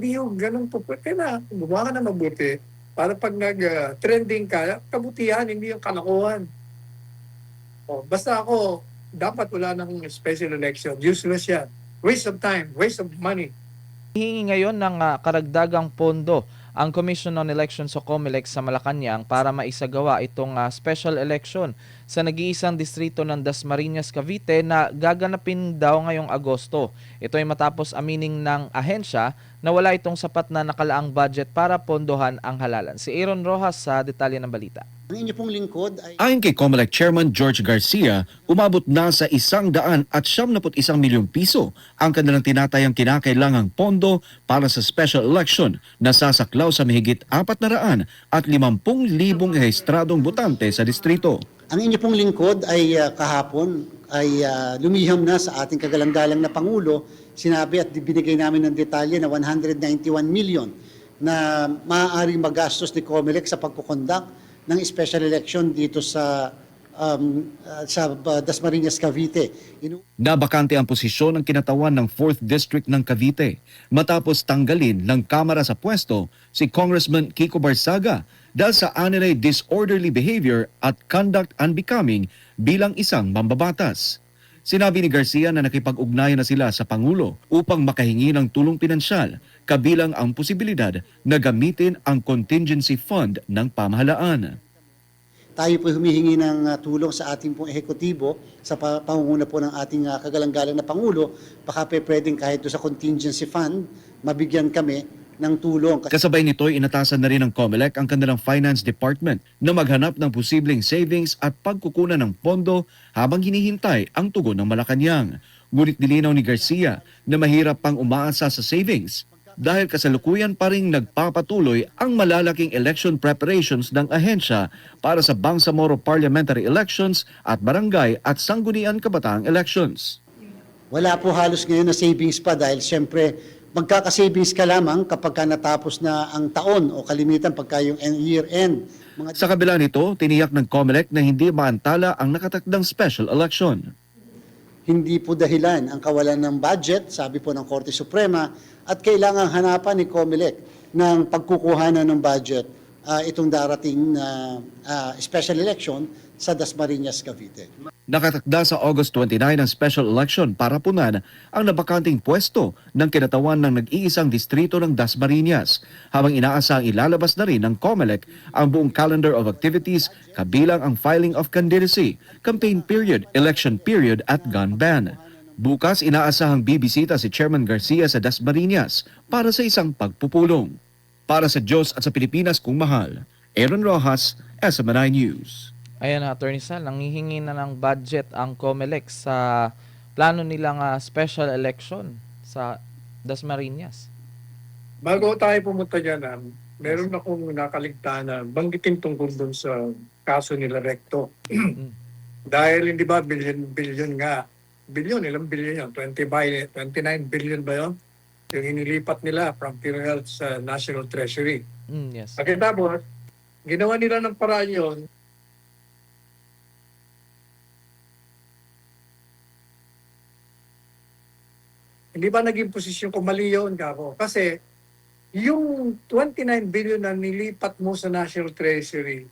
hindi yung ganun po. Kaya na, gumawa ka na mabuti para pag nag-trending ka, kabutihan, hindi yung kalokohan. Basta ako, dapat wala nang special election. Useless yan. Waste of time, waste of money. Hihingi ngayon ng karagdagang pondo ang Commission on Elections o COMELEC sa Malacanang para maisagawa itong special election sa nag-iisang distrito ng Dasmariñas, Cavite na gaganapin daw ngayong Agosto. Ito ay matapos amining ng ahensya na wala itong sapat na nakalaang budget para pondohan ang halalan. Si Aaron Rojas sa detalye ng balita. Ang inyo pong lingkod ay... Ayon kay COMELEC Chairman George Garcia, umabot na sa 171 milyong piso ang kanilang tinatayang kinakailangang pondo para sa special election na sasaklaw sa mahigit 450,000 rehistradong botante sa distrito. Ang inyo pong lingkod ay kahapon ay lumiham na sa ating kagalang-galang na Pangulo. Sinabi at binigay namin ng detalye na 191 million na maaaring magastos ni COMELEC sa pagkukondak ng special election dito sa Dasmariñas, Cavite. Nabakante ang posisyon ng kinatawan ng 4th District ng Cavite matapos tanggalin ng Kamara sa pwesto si Congressman Kiko Barsaga dahil sa anilay disorderly behavior at conduct unbecoming bilang isang mambabatas. Sinabi ni Garcia na nakipag-ugnayan na sila sa Pangulo upang makahingi ng tulong pinansyal kabilang ang posibilidad na gamitin ang contingency fund ng pamahalaan. Tayo po humihingi ng tulong sa ating pong ehekutibo sa pangunguna po ng ating kagalang-galang na Pangulo. Baka pwedeng kahit sa contingency fund, mabigyan kami ng tulong. Kasabay nito'y inatasan na rin ng COMELEC ang kanilang Finance Department na maghanap ng posibleng savings at pagkukunan ng pondo habang hinihintay ang tugon ng Malacanang. Ngunit nilinaw ni Garcia na mahirap pang umaasa sa savings dahil kasalukuyan pa rin nagpapatuloy ang malalaking election preparations ng ahensya para sa Bangsamoro Parliamentary Elections at Barangay at Sangguniang Kabataang Elections. Wala po halos ngayon na savings pa dahil siyempre magkaka-savings ka lamang kapag natapos na ang taon o kalimitan pagka yung year-end. Sa kabila nito, tiniyak ng COMELEC na hindi maantala ang nakatakdang special election. Hindi po dahilan ang kawalan ng budget, sabi po ng Korte Suprema, at kailangang hanapan ni COMELEC ng pagkukuhanan ng budget itong darating na special election sa Dasmariñas, Cavite. Nakatakda sa August 29 ang special election para punan ang nabakanting pwesto ng kinatawan ng nag-iisang distrito ng Dasmariñas, habang inaasahang ilalabas na rin ng COMELEC ang buong calendar of activities kabilang ang filing of candidacy, campaign period, election period at gun ban. Bukas inaasahang bibisita si Chairman Garcia sa Dasmariñas para sa isang pagpupulong. Para sa Diyos at sa Pilipinas kung mahal, Aaron Rojas, SMNI News. Ayan, Attorney Sal, nanghihingi na ng budget ang COMELEC sa plano nilang special election sa Dasmariñas. Bago tayo pumunta dyan, meron akong nakaligtaan na banggitin tungkol dun sa kaso nila Recto. Dahil hindi ba billion nga. Ilang billion yun? 29 billion ba yun? Yung inilipat nila from PhilHealth sa National Treasury. Yes. Okay, tapos, ginawa nila ng paraan yun. Hindi ba naging posisyon ko mali yun, kako? Kasi yung 29 billion na nilipat mo sa National Treasury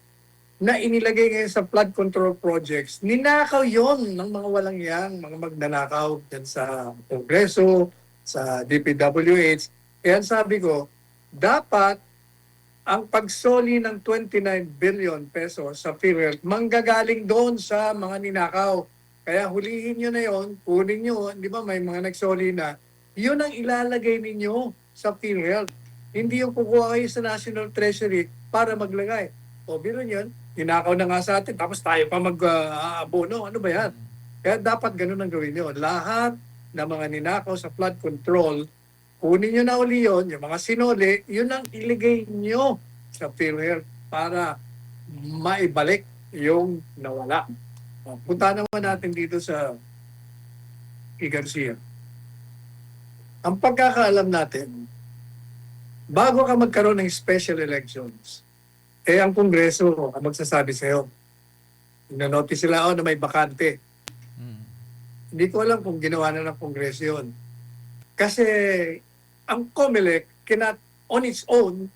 na inilagay ngayon sa flood control projects, ninakaw yon ng mga walang yang, mga magnanakaw dyan sa Kongreso, sa DPWH. Kaya sabi ko, dapat ang pagsoli ng 29 billion pesos sa PhilHealth manggagaling doon sa mga ninakaw. Kaya hulihin nyo na yon, kunin nyo, di ba may mga nagsoli na, yun ang ilalagay ninyo sa PhilHealth. Hindi yung kukuha kayo sa National Treasury para maglagay. O biro yun, ninakaw na nga sa atin, tapos tayo pa mag-abono. Ano ba yan? Kaya dapat ganun ang gawin nyo. Lahat ng mga ninakaw sa flood control, kunin nyo na uli yun, yung mga sinoli, yun ang iligay nyo sa PhilHealth para maibalik yung nawala. Punta naman natin dito sa Garcia. Ang pagkakaalam natin, bago ka magkaroon ng special elections, ang Kongreso ang magsasabi sa'yo. Nanotice sila na may bakante. Hindi ko alam kung ginawa na ng Kongreso yun. Kasi ang COMELEC cannot on its own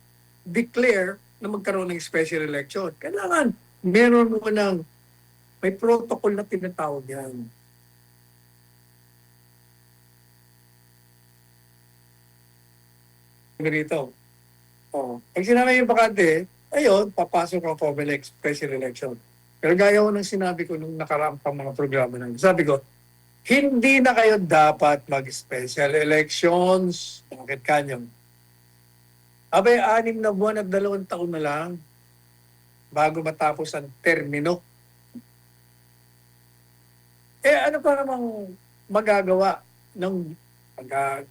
declare na magkaroon ng special election. Kailangan meron mo ng may protocol na tinatawag yan. Ganito. Oh. Pag sinabi yung bakante, ayun, papasok ang COMELEC special election. Pero gaya ko ng sinabi ko nung nakaraang pang mga programa namin. Sabi ko, hindi na kayo dapat mag-special elections. Bakit kanyo? Abay, 6 na buwan at 2 taon na lang bago matapos ang termino. Ano pa namang magagawa ng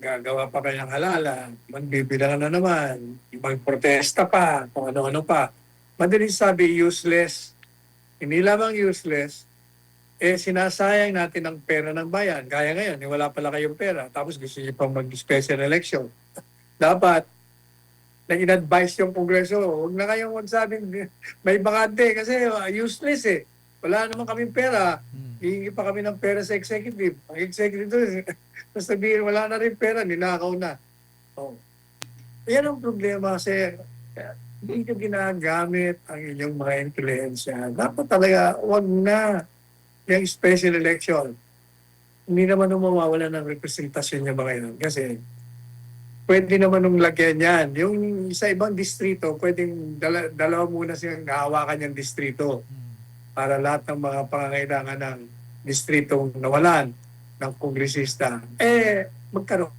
gagawa pa kayang halala, magbibilang na naman, magprotesta pa, kung ano-ano pa. Madaling sabi, useless. Hindi lamang useless, sinasayang natin ang pera ng bayan. Kaya ngayon, wala pala kayong pera, tapos gusto niyo pang mag-special election. Dapat, nag-in-advise yung Kongreso, huwag na kayong magsabing may bakante kasi useless eh. Wala naman kaming pera. Hihingi pa kami ng pera sa executive. Ang executive doon, sabihin, wala na rin pera, ninakaw na. Oh. Yan ang problema kasi hindi nyo ginagamit ang inyong mga influensya. Dapat talaga, wag na yung special election. Hindi naman mawawala ng representasyon niya mga yun. Kasi pwede naman nung lagyan yan. Yung sa ibang distrito, pwedeng dalawa muna silang hawakan yung distrito para lahat ng mga pangangailangan ng distritong nawalan ng kongresista, magkaroon.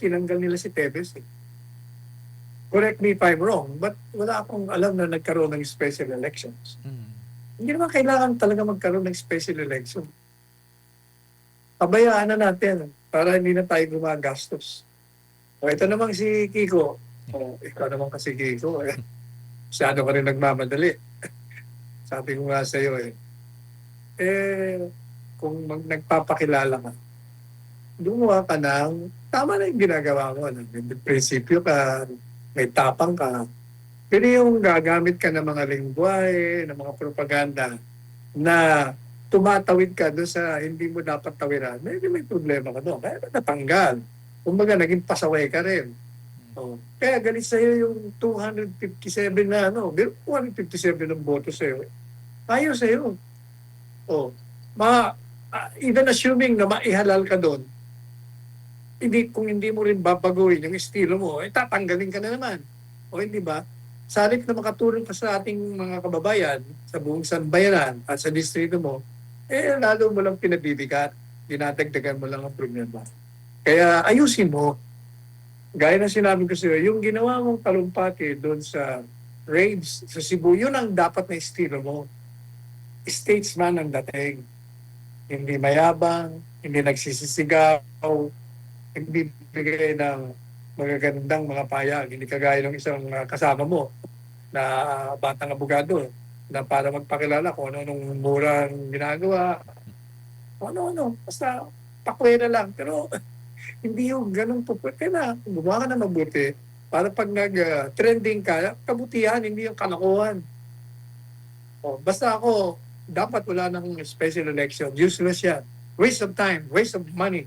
Tinanggal nila si Tevez. Correct me if I'm wrong, but wala akong alam na nagkaroon ng special elections. Hindi naman kailangan talaga magkaroon ng special election. Pabayaan na natin para hindi na tayo gumagastos. Ito namang si Kiko. Ikaw naman kasi Kiko. Masyado ka rin nagmamadali. Sabi ko nga sa iyo kung nagpapakilala ka, gumawa ka ng, tama na yung ginagawa mo. May prinsipyo ka, may tapang ka. Pero yung gagamit ka ng mga lingwahe, ng mga propaganda na tumatawid ka doon sa hindi mo dapat tawiran, may problema ka doon. Kaya natanggal. Kumbaga, naging pasaway ka rin. Kaya galit sa'yo yung 257 na 257 ng boto sa'yo. Ayaw sa'yo. Even assuming na maihalal ka doon, kung hindi mo rin babaguhin yung estilo mo, tatanggalin ka na naman. Hindi ba? Salit na makatulong ka sa ating mga kababayan, sa buong sambayanan at sa distrito mo, lalo mo lang pinabibigat, dinadagdagan mo lang ang problema. Kaya ayusin mo. Gaya na sinabi ko sa iyo, yung ginawa mong talumpati doon sa raids sa Cebu, yun ang dapat na estilo mo. Statesman ang dating. Hindi mayabang, hindi nagsisisigaw, hindi bigay ng magagandang mga payag. Hindi kagaya ng isang kasama mo na batang abogado na para magpakilala kung ano-anong murang ginagawa. Ano-ano. Basta pakwena lang. Pero hindi yung ganun po. Kaya na, gumawa ka na mabuti para pag nag-trending ka, kabutihan, hindi yung kalokohan. Basta ako, dapat wala ng special election. Useless yan. Waste of time, waste of money.